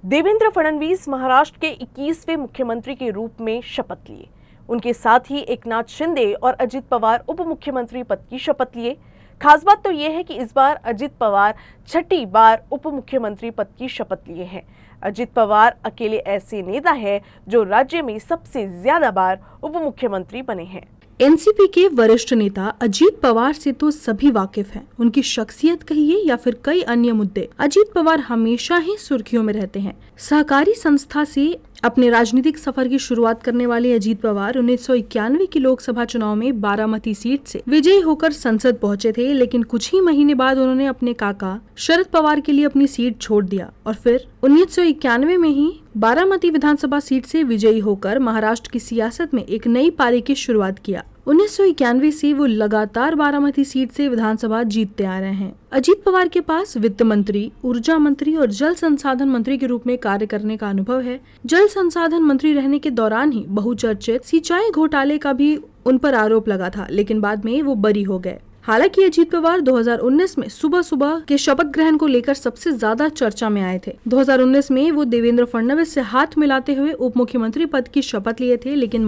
देवेंद्र फडणवीस महाराष्ट्र के 21वें मुख्यमंत्री के रूप में शपथ लिए। उनके साथ ही एकनाथ शिंदे और अजित पवार उप मुख्यमंत्री पद की शपथ लिए। खास बात तो यह है कि इस बार अजित पवार छठी बार उप मुख्यमंत्री पद की शपथ लिए हैं। अजित पवार अकेले ऐसे नेता हैं जो राज्य में सबसे ज्यादा बार उप मुख्यमंत्री बने हैं। एनसीपी के वरिष्ठ नेता अजित पवार से तो सभी वाकिफ हैं। उनकी शख्सियत कहिए या फिर कई अन्य मुद्दे, अजित पवार हमेशा ही सुर्खियों में रहते हैं। सहकारी संस्था से अपने राजनीतिक सफर की शुरुआत करने वाले अजित पवार 1991 की लोकसभा चुनाव में बारामती सीट से विजयी होकर संसद पहुंचे थे, लेकिन कुछ ही महीने बाद उन्होंने अपने काका शरद पवार के लिए अपनी सीट छोड़ दिया और फिर 1991 में ही बारामती विधानसभा सीट से विजयी होकर महाराष्ट्र की सियासत में एक नई पारी की शुरुआत किया। 1991 से वो लगातार बारामती सीट से विधानसभा जीतते आ रहे हैं। अजित पवार के पास वित्त मंत्री, ऊर्जा मंत्री और जल संसाधन मंत्री के रूप में कार्य करने का अनुभव है। जल संसाधन मंत्री रहने के दौरान ही बहुचर्चित सिंचाई घोटाले का भी उन पर आरोप लगा था, लेकिन बाद में वो बरी हो गए। हालांकि अजित पवार 2019 में सुबह सुबह के शपथ ग्रहण को लेकर सबसे ज्यादा चर्चा में आए थे। 2019 में वो देवेंद्र फडणवीस से हाथ मिलाते हुए उप मुख्यमंत्री पद की शपथ लिए थे, लेकिन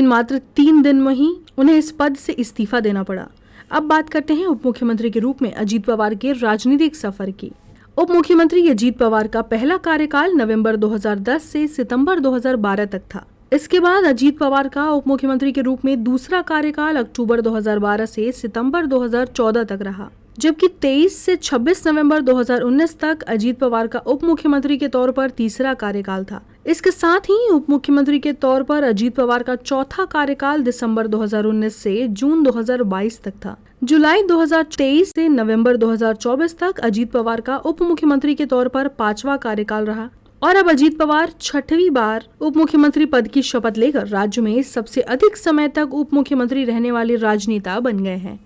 मात्र 3 दिन में ही उन्हें इस पद से इस्तीफा देना पड़ा। अब बात करते हैं उप मुख्यमंत्री के रूप में अजित पवार के राजनीतिक सफर की। उप मुख्यमंत्री अजित पवार का पहला कार्यकाल नवंबर 2010 से सितंबर 2012 तक था। इसके बाद अजित पवार का उप मुख्यमंत्री के रूप में दूसरा कार्यकाल अक्टूबर 2012 से सितंबर 2014 तक रहा, जबकि 23 से 26 नवंबर 2019 तक अजित पवार का उप मुख्यमंत्री के तौर पर तीसरा कार्यकाल था। इसके साथ ही उप मुख्यमंत्री के तौर पर अजित पवार का चौथा कार्यकाल दिसंबर 2019 से जून 2022 तक था। जुलाई 2023 से नवंबर 2024 तक अजित पवार का उप मुख्यमंत्री के तौर पर पांचवा कार्यकाल रहा और अब अजित पवार छठवीं बार उप मुख्यमंत्री पद की शपथ लेकर राज्य में सबसे अधिक समय तक उप मुख्यमंत्री रहने वाले राजनेता बन गए हैं।